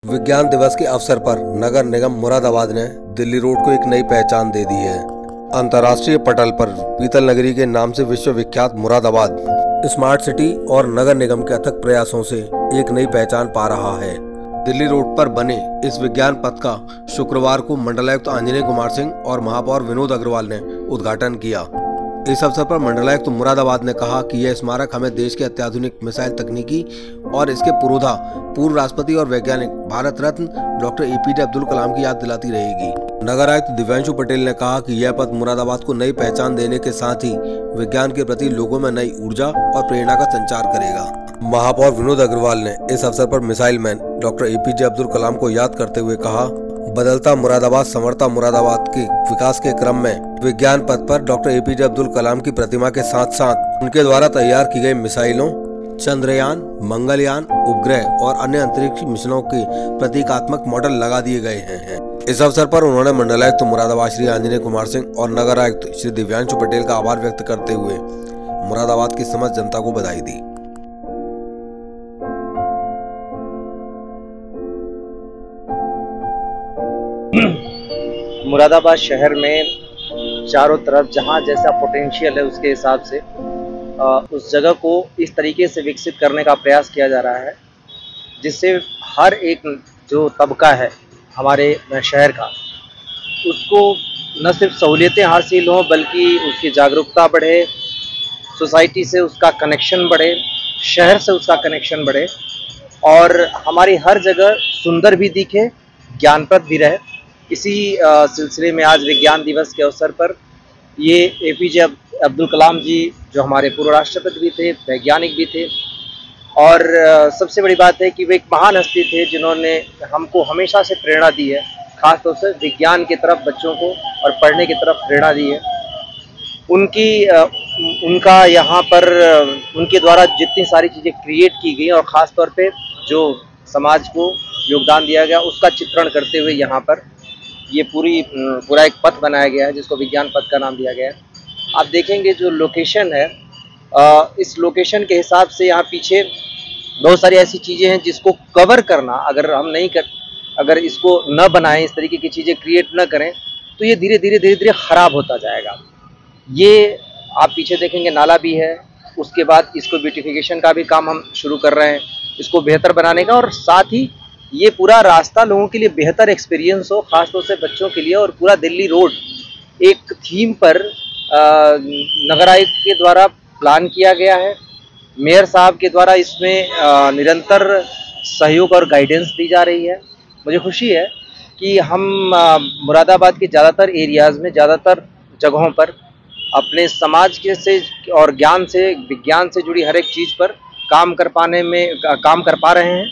विज्ञान दिवस के अवसर पर नगर निगम मुरादाबाद ने दिल्ली रोड को एक नई पहचान दे दी है। अंतर्राष्ट्रीय पटल पर पीतल नगरी के नाम से विश्व विख्यात मुरादाबाद स्मार्ट सिटी और नगर निगम के अथक प्रयासों से एक नई पहचान पा रहा है। दिल्ली रोड पर बने इस विज्ञान पथ का शुक्रवार को मंडलायुक्त अंजनी कुमार सिंह और महापौर विनोद अग्रवाल ने उद्घाटन किया। इस अवसर पर मंडलायुक्त मुरादाबाद ने कहा कि यह स्मारक हमें देश के अत्याधुनिक मिसाइल तकनीकी और इसके पुरोधा पूर्व राष्ट्रपति और वैज्ञानिक भारत रत्न डॉक्टर APJ अब्दुल कलाम की याद दिलाती रहेगी। नगर आयुक्त दिव्यांशु पटेल ने कहा कि यह पथ मुरादाबाद को नई पहचान देने के साथ ही विज्ञान के प्रति लोगों में नई ऊर्जा और प्रेरणा का संचार करेगा। महापौर विनोद अग्रवाल ने इस अवसर पर missile man doctor APJ Abdul Kalam को याद करते हुए कहा, बदलता मुरादाबाद संवरता मुरादाबाद के विकास के क्रम में विज्ञान पथ पर डॉक्टर APJ अब्दुल कलाम की प्रतिमा के साथ साथ उनके द्वारा तैयार की गई मिसाइलों, चंद्रयान, मंगलयान, उपग्रह और अन्य अंतरिक्ष मिशनों के प्रतीकात्मक मॉडल लगा दिए गए हैं। इस अवसर पर उन्होंने मंडलायुक्त मुरादाबाद श्री अंजनी कुमार सिंह और नगर आयुक्त श्री दिव्यांशु पटेल का आभार व्यक्त करते हुए मुरादाबाद की समस्त जनता को बधाई दी। मुरादाबाद शहर में चारों तरफ जहाँ जैसा पोटेंशियल है उसके हिसाब से उस जगह को इस तरीके से विकसित करने का प्रयास किया जा रहा है जिससे हर एक जो तबका है हमारे शहर का उसको न सिर्फ सहूलियतें हासिल हों बल्कि उसकी जागरूकता बढ़े, सोसाइटी से उसका कनेक्शन बढ़े, शहर से उसका कनेक्शन बढ़े और हमारी हर जगह सुंदर भी दिखे, ज्ञानप्रद भी रहे। इसी सिलसिले में आज विज्ञान दिवस के अवसर पर ये APJ अब्दुल कलाम जी जो हमारे पूर्व राष्ट्रपति भी थे, वैज्ञानिक भी थे और सबसे बड़ी बात है कि वे एक महान हस्ती थे जिन्होंने हमको हमेशा से प्रेरणा दी है, खासतौर से विज्ञान की तरफ बच्चों को और पढ़ने की तरफ प्रेरणा दी है। उनका यहाँ पर उनके द्वारा जितनी सारी चीज़ें क्रिएट की गई और ख़ास तौर पे जो समाज को योगदान दिया गया उसका चित्रण करते हुए यहाँ पर ये पूरा एक पथ बनाया गया है जिसको विज्ञान पथ का नाम दिया गया है। आप देखेंगे जो लोकेशन है इस लोकेशन के हिसाब से यहाँ पीछे बहुत सारी ऐसी चीज़ें हैं जिसको कवर करना अगर इसको न बनाएं, इस तरीके की चीज़ें क्रिएट न करें तो ये धीरे धीरे ख़राब होता जाएगा। ये आप पीछे देखेंगे नाला भी है, उसके बाद इसको ब्यूटिफिकेशन का भी काम हम शुरू कर रहे हैं, इसको बेहतर बनाने का और साथ ही ये पूरा रास्ता लोगों के लिए बेहतर एक्सपीरियंस हो, खासतौर से बच्चों के लिए। और पूरा दिल्ली रोड एक थीम पर नगर आयुक्त के द्वारा प्लान किया गया है। मेयर साहब के द्वारा इसमें निरंतर सहयोग और गाइडेंस दी जा रही है। मुझे खुशी है कि हम मुरादाबाद के ज़्यादातर एरियाज़ में, ज़्यादातर जगहों पर अपने समाज के से और विज्ञान से जुड़ी हर एक चीज़ पर काम कर पा रहे हैं।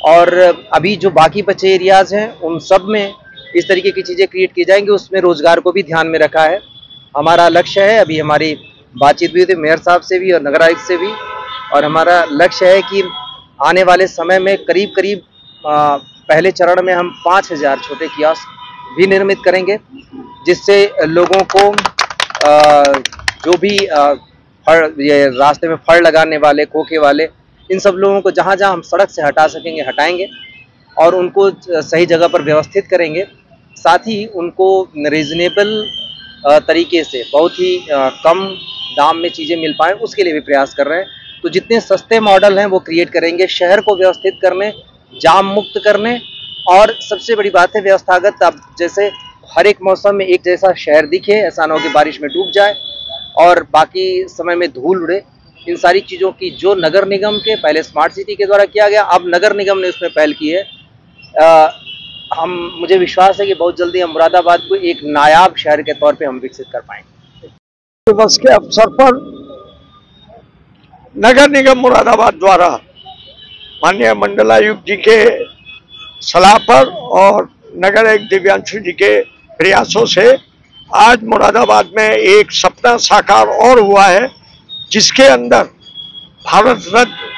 और अभी जो बाकी बचे एरियाज़ हैं उन सब में इस तरीके की चीज़ें क्रिएट की जाएंगी, उसमें रोज़गार को भी ध्यान में रखा है। हमारा लक्ष्य है, अभी हमारी बातचीत भी हुई थी मेयर साहब से भी और नगर आयुक्त से भी, और हमारा लक्ष्य है कि आने वाले समय में करीब पहले चरण में हम 5000 छोटे कियोस्क भी निर्मित करेंगे जिससे लोगों को जो भी ये रास्ते में फड़ लगाने वाले, खोखे वाले, इन सब लोगों को जहाँ जहाँ हम सड़क से हटा सकेंगे हटाएंगे और उनको सही जगह पर व्यवस्थित करेंगे। साथ ही उनको रीजनेबल तरीके से बहुत ही कम दाम में चीज़ें मिल पाएँ उसके लिए भी प्रयास कर रहे हैं। तो जितने सस्ते मॉडल हैं वो क्रिएट करेंगे, शहर को व्यवस्थित करने, जाम मुक्त करने और सबसे बड़ी बात है व्यवस्थागत। अब जैसे हर एक मौसम में एक जैसा शहर दिखे, ऐसा ना हो कि बारिश में डूब जाए और बाकी समय में धूल उड़े। इन सारी चीज़ों की जो नगर निगम के पहले स्मार्ट सिटी के द्वारा किया गया, अब नगर निगम ने उसमें पहल की है। मुझे विश्वास है कि बहुत जल्दी हम मुरादाबाद को एक नायाब शहर के तौर पे हम विकसित कर पाएंगे। दिवस के अवसर पर नगर निगम मुरादाबाद द्वारा माननीय मंडलायुक्त जी के सलाह पर और नगर आयुक्त दिव्यांशु जी के प्रयासों से आज मुरादाबाद में एक सपना साकार और हुआ है जिसके अंदर भारत रत्न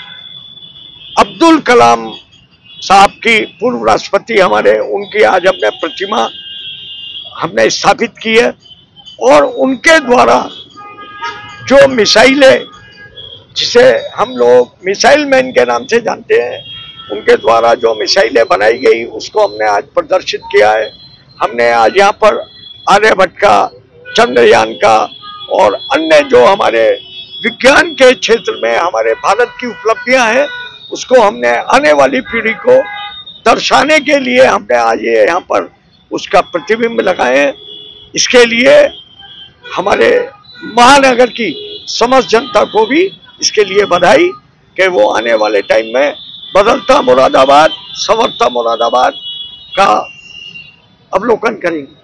अब्दुल कलाम साहब की, पूर्व राष्ट्रपति हमारे, उनकी आज हमने प्रतिमा हमने स्थापित की है और उनके द्वारा जो मिसाइलें, जिसे हम लोग मिसाइल मैन के नाम से जानते हैं, उनके द्वारा जो मिसाइलें बनाई गई उसको हमने आज प्रदर्शित किया है। हमने आज यहाँ पर आर्यभट्ट का, चंद्रयान का और अन्य जो हमारे विज्ञान के क्षेत्र में हमारे भारत की उपलब्धियां हैं उसको हमने आने वाली पीढ़ी को दर्शाने के लिए हमने आज ये यहाँ पर उसका प्रतिबिंब लगाए हैं। इसके लिए हमारे महानगर की समस्त जनता को भी इसके लिए बधाई कि वो आने वाले टाइम में बदलता मुरादाबाद, संवरता मुरादाबाद का अवलोकन करेंगे।